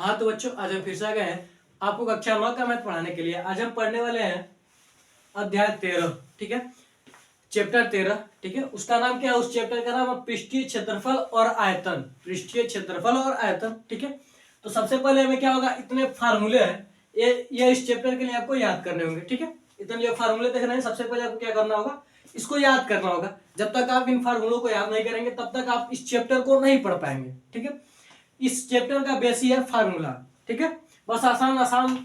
हाँ तो बच्चों, आज हम फिर से आ गए हैं आपको कक्षा 9 का मैथ पढ़ाने के लिए। आज हम पढ़ने वाले हैं अध्याय 13, ठीक है, चैप्टर 13, ठीक है। उसका नाम क्या है? उस चैप्टर का नाम है पृष्ठीय क्षेत्रफल और आयतन। पृष्ठीय क्षेत्रफल और आयतन, ठीक है। तो सबसे पहले हमें क्या होगा, इतने फार्मूले हैं, ये इस चैप्टर के लिए आपको याद करने होंगे, ठीक है। इतने जो फार्मूले देख रहे हैं, सबसे पहले आपको क्या करना होगा, इसको याद करना होगा। जब तक आप इन फार्मूलों को याद नहीं करेंगे तब तक आप इस चैप्टर को नहीं पढ़ पाएंगे, ठीक है। इस चैप्टर का बेस ही है फार्मूला, ठीक है। बस आसान आसान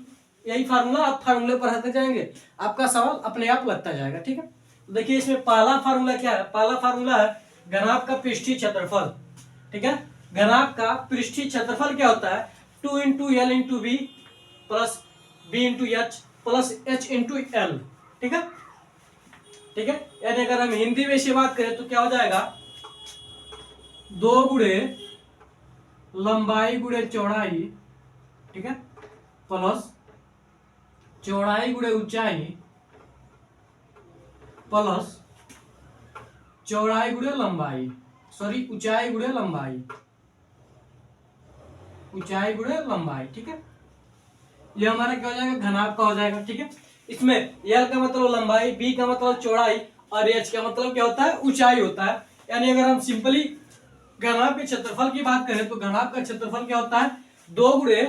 यही फार्मूला, आप फार्मूले पढ़ाते जाएंगे, आपका सवाल अपने आप लगता जाएगा, ठीक है। तो देखिए इसमें पहला फार्मूला क्या है? पहला फार्मूला है घनाभ का पृष्ठीय क्षेत्रफल, ठीक है। घनाभ का पृष्ठीय क्षेत्रफल क्या होता है? 2 into L into B plus B into H plus H into L, ठीक है, ठीक है। यानी अगर हम हिंदी में इसे बात करें तो क्या हो जाएगा, 2 गुणे लंबाई गुणे चौड़ाई, ठीक है, प्लस चौड़ाई गुणे ऊंचाई प्लस चौड़ाई गुणे लंबाई, सॉरी ऊंचाई गुणे लंबाई, ऊंचाई गुणे लंबाई, ठीक है। ये हमारा क्या हो जाएगा, घनाभ का हो जाएगा, ठीक है। इसमें एल का मतलब लंबाई, बी का मतलब चौड़ाई और एच का मतलब क्या होता है, ऊंचाई होता है। यानी अगर हम सिंपली घनाभ के क्षेत्रफल की बात करें तो घनाभ का क्षेत्रफल क्या होता है, 2 गुणे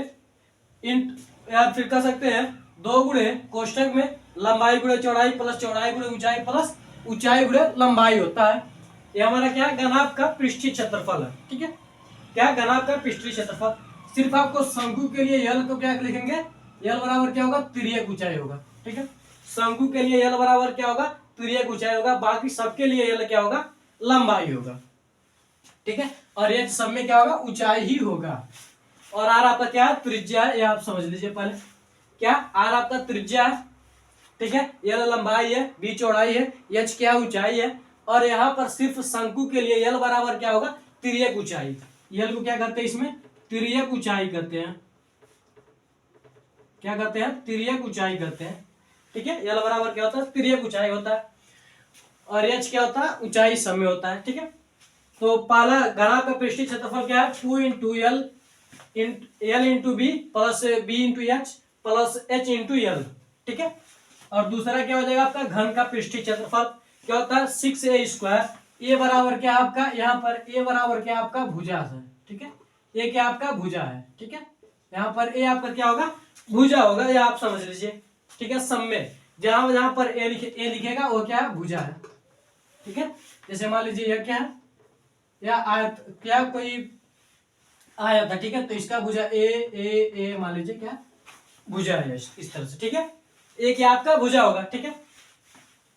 इंट, या फिर कह सकते हैं 2 गुणे कोष्टक में लंबाई गुणे चौड़ाई प्लस चौड़ाई गुणे ऊंचाई प्लस ऊंचाई गुणे लंबाई होता है। ये हमारा क्या है, घनाभ का पृष्ठीय क्षेत्रफल है, ठीक है। क्या घनाभ का पृष्ठीय क्षेत्रफल। सिर्फ आपको शंकु के लिए यल को क्या लिखेंगे, यल बराबर क्या होगा, तिर्यक ऊंचाई होगा, ठीक है। शंकु के लिए यल बराबर क्या होगा, तिर्यक ऊंचाई होगा। बाकी सबके लिए यल क्या होगा, लंबाई होगा, ठीक है। और ये सब में क्या होगा, ऊंचाई ही होगा। और आर आपका क्या है, त्रिज्या है, ये आप समझ लीजिए पहले। क्या आर आपका त्रिज्या है, ठीक है। एल लंबाई है, बी चौड़ाई है, एच क्या ऊंचाई है। और यहाँ पर सिर्फ शंकु के लिए एल बराबर क्या होगा, तिर्यक ऊंचाई। एल को क्या करते हैं, इसमें तिर्यक ऊंचाई करते हैं। क्या करते हैं, तिर्यक ऊंचाई करते हैं, ठीक है। एल बराबर क्या होता है, तिर्यक ऊंचाई होता है। और एच क्या होता है, ऊंचाई समय होता है, ठीक है। तो पहला घनाभ का पृष्ठीय क्षेत्रफल क्या है, 2 into L into B plus B into H plus H into L, ठीक है। और दूसरा क्या हो जाएगा आपका, घन का पृष्ठीय क्षेत्रफल क्या होता है, 6a²। ए बराबर क्या आपका, यहाँ पर ए बराबर क्या आपका भुजा है, ठीक है। ए क्या आपका भुजा है, ठीक है। यहाँ पर ए आपका क्या होगा, भुजा होगा, ये आप समझ लीजिए, ठीक है। सम में जहां जहां पर ए लिखेगा वो क्या है, भुजा है, ठीक है। जैसे मान लीजिए यह क्या है, या आयत, क्या कोई आयत है, ठीक है। तो इसका भुजा ए मान लीजिए क्या भुजा है, इस तरह से, ठीक है। ए क्या आपका भुजा होगा, ठीक है।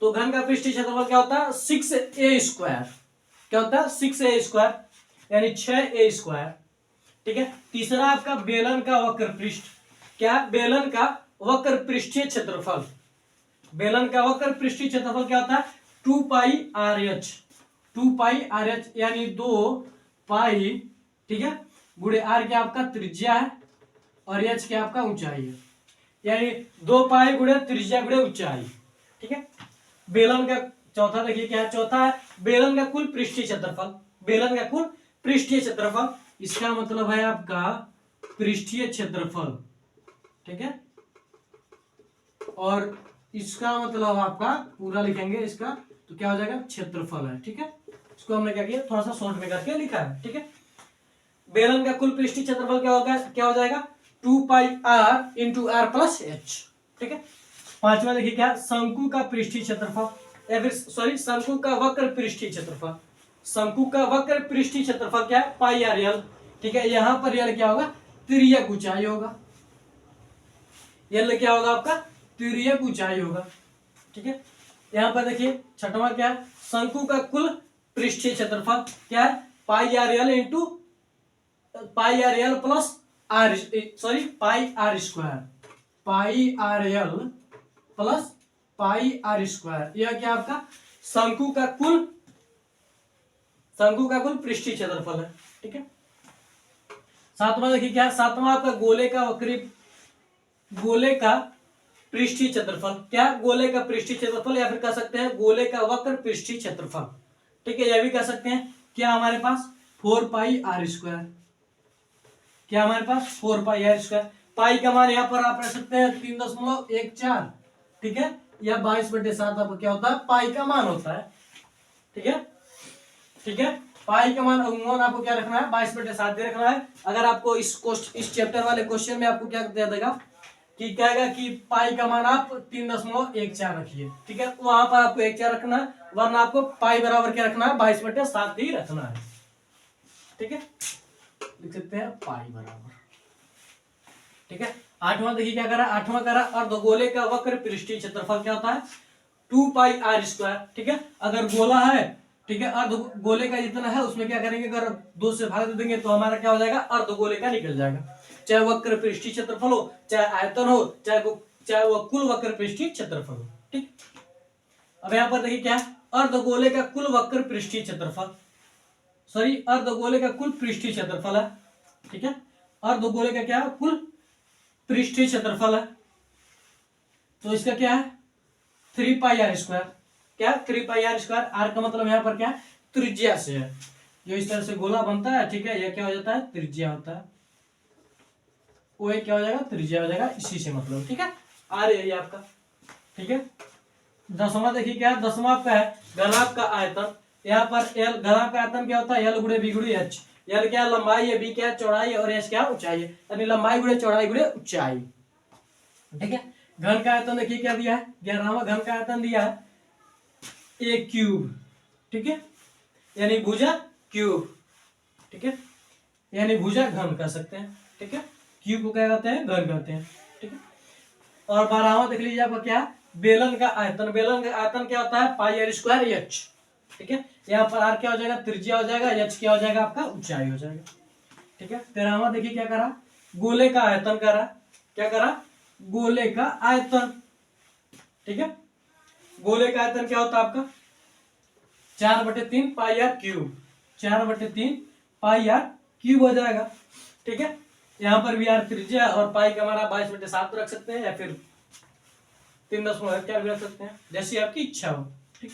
तो घन का पृष्ठीय क्षेत्रफल क्या होता है, 6a²। क्या होता है, 6a², यानी 6a², ठीक है। तीसरा आपका बेलन का वक्र पृष्ठ, क्या बेलन का वक्र पृष्ठीय क्षेत्रफल। बेलन का वक्र पृष्ठीय क्षेत्रफल क्या होता है, 2πr(h), 2πr(h) यानी 2π, ठीक है, गुणे आर क्या आपका त्रिज्या है और एच क्या आपका ऊंचाई है। यानी 2π गुणे त्रिज्या गुणे ऊंचाई, ठीक है। बेलन का चौथा देखिए क्या है, चौथा है बेलन का कुल पृष्ठीय क्षेत्रफल। बेलन का कुल पृष्ठीय क्षेत्रफल, इसका मतलब है आपका पृष्ठीय क्षेत्रफल, ठीक है। और इसका मतलब आपका पूरा लिखेंगे इसका तो क्या हो जाएगा, क्षेत्रफल है, ठीक है। इसको हमने क्या किया, थोड़ा सा शॉर्ट में करके लिखा है, ठीक है। बेलन का कुल पृष्ठीय क्षेत्रफल क्या होगा, क्या हो जाएगा, 2πr into are plus H, ठीक है। पांचवा देखिए क्या, शंकु का पृष्ठीय क्षेत्रफल, या फिर सॉरी शंकु का वक्र पृष्ठीय क्षेत्रफल। शंकु का वक्र पृष्ठीय क्षेत्रफल क्या है, πr(l), ठीक है। यहां पर यल क्या होगा, तिर्यक ऊंचाई होगा। यल क्या होगा आपका, तिर्यक ऊंचाई होगा, ठीक है। यहां पर देखिए छठवां क्या है, शंकु का कुल पृष्ठीय क्षेत्रफल क्या है, πr(l) into πr(l) plus R, sorry πr², πr(l) plus πr²। यह क्या आपका शंकु का कुल पृष्ठीय क्षेत्रफल है, ठीक है। सातवां देखिए क्या है, सातवां आपका गोले का वक्री, गोले का पृष्ठीय क्षेत्रफल। क्या, गोले का पृष्ठीय क्षेत्रफल, या फिर कह सकते हैं गोले का वक्र पृष्ठीय क्षेत्रफल, ठीक है। यह भी कह सकते हैं क्या, हमारे पास 4πr², क्या हमारे पास 4 पाई आर स्क्वायर। पाई का मान यहाँ पर आप रख सकते हैं 3.14, ठीक है, या 22/7 आपको क्या होता है, पाई का मान होता है। ठीक है, ठीक है, पाई का मान अमूमन आपको क्या रखना है, 22/7 दे रखना है। अगर आपको इस चैप्टर वाले क्वेश्चन में आपको क्या दे देगा कि कहेगा कि पाई का मान आप 3.14 रखिए, ठीक है, तो वहां पर आपको 1 4 रखना है, वरना आपको पाई बराबर क्या रखना है, 22/7 ही रखना है। ठीक है, लिख सकते हैं पाई बराबर। ठीक है, आठवां देखिए क्या करा, आठवां करा अर्धगोले का वक्र पृष्ठीय क्षेत्रफल क्या होता है, 2 पाई आर स्क्वायर। ठीक है, अगर गोला है, ठीक है, अर्धगोले का जितना है उसमें क्या करेंगे, अगर 2 से भाग दे देंगे तो हमारा क्या हो जाएगा, अर्धगोले का निकल जाएगा। चाहे वक्र पृष्ठीय क्षेत्रफल हो, चाहे आयतन हो, चाहे वो कुल वक्र पृष्ठीय क्षेत्रफल हो। ठीक, अब यहां पर देखिए क्या है, अर्धगोले का कुल वक्र पृष्ठीय क्षेत्रफल, सॉरी अर्धगोले का कुल पृष्ठीय क्षेत्रफल है। ठीक है, अर्धगोले का क्या है, कुल पृष्ठीय क्षेत्रफल है, तो इसका क्या है 3 पाई आर स्क्वायर। क्या 3 पाई आर स्क्वायर, आर का मतलब यहाँ पर क्या है, त्रिज्या से है, जो इस तरह से गोला बनता है। ठीक है, यह क्या हो जाता है, त्रिज्या होता है, वो क्या हो जाएगा, त्रिज्या हो जाएगा, इसी से मतलब। ठीक है, आर यही आपका। ठीक है, दसवां देखिए क्या है, दसवां आपका है घनाभ का आयतन। यहाँ पर एल, घनाभ का आयतन क्या होता है, एल गुणे बी गुणे एच। एल क्या लंबाई है, बी क्या चौड़ाई है, और एच क्या ऊंचाई है, यानी लंबाई गुणे चौड़ाई गुणे ऊंचाई। ठीक है, घन का आयतन देखिए क्या दिया है, 11वां घन का आयतन दिया है ए क्यूब। ठीक है, यानी भुजा क्यूब। ठीक है, यानी भुजा घन कह सकते हैं। ठीक है, क्यूब को क्या कहते हैं, घन कहते हैं। ठीक है, और 12वां देख लीजिए आपका क्या, बेलन का आयतन। बेलन का आयतन क्या होता है, पाई आर स्क्वायर एच। ठीक है, यहाँ पर आर क्या हो जाएगा, त्रिज्या हो जाएगा, एच क्या हो जाएगा, आपका ऊंचाई हो जाएगा। ठीक है, 13वां देखिए क्या करा, गोले का आयतन करा। क्या करा, गोले का आयतन। ठीक है, गोले का आयतन क्या होता है आपका 4/3 pi R cube, 4/3 pi R cube हो जाएगा। ठीक है, यहाँ पर भी आर त्रिज्या और पाई का हमारा 22/7 रख सकते हैं, या फिर 3.4 भी रख सकते हैं, जैसी आपकी इच्छा हो। ठीक,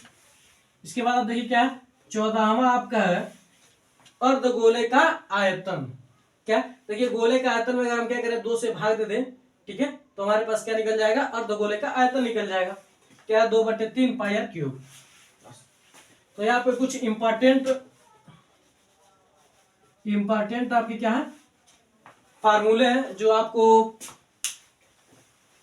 इसके बाद आप देखिए क्या है, 14वां आपका है अर्धगोले का आयतन। क्या देखिए, गोले का आयतन में अगर हम क्या करें, 2 से भाग दे दें, ठीक है, तो हमारे पास क्या निकल जाएगा, अर्धगोले का आयतन निकल जाएगा। क्या 2/3 पाई आर क्यूब। तो यहाँ पे कुछ इंपॉर्टेंट आपके क्या है, फार्मूले हैं, जो आपको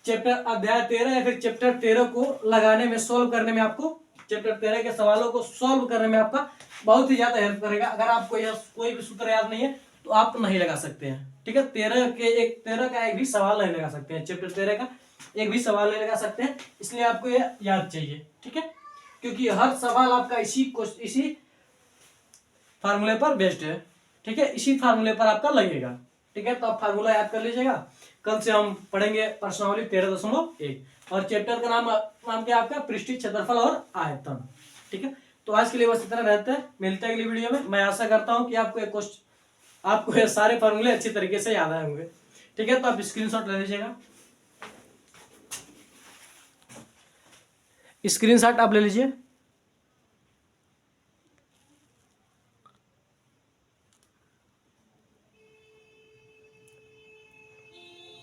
चैप्टर अध्याय 13 या फिर चैप्टर 13 को लगाने में, सोल्व करने में, आपको चैप्टर 13 के सवालों को सोल्व करने में आपका बहुत ही ज्यादा हेल्प करेगा। अगर आपको यह कोई भी सूत्र याद नहीं है तो आप नहीं लगा सकते हैं। ठीक है, 13 का एक भी सवाल नहीं लगा सकते हैं, चैप्टर 13 का एक भी सवाल नहीं लगा सकते हैं, इसलिए आपको यह याद चाहिए। ठीक है, क्योंकि हर सवाल आपका इसी फार्मूले पर बेस्ड है। ठीक है, इसी फार्मूले पर आपका लगेगा। ठीक है, तो आप फार्मूला याद कर लीजिएगा। कल से हम पढ़ेंगे प्रश्नावली 13.1 और चैप्टर का नाम क्या आपका, पृष्ठीय क्षेत्रफल और आयतन। ठीक है, तो आज के लिए बस इतना रहता है, मिलते हैं अगली वीडियो में। मैं आशा करता हूं कि आपको ये सारे फार्मूले अच्छी तरीके से याद आए होंगे। ठीक है, तो आप स्क्रीनशॉट ले लीजिएगा, स्क्रीनशॉट आप ले लीजिए।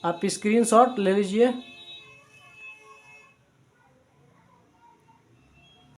आप स्क्रीनशॉट ले लीजिए।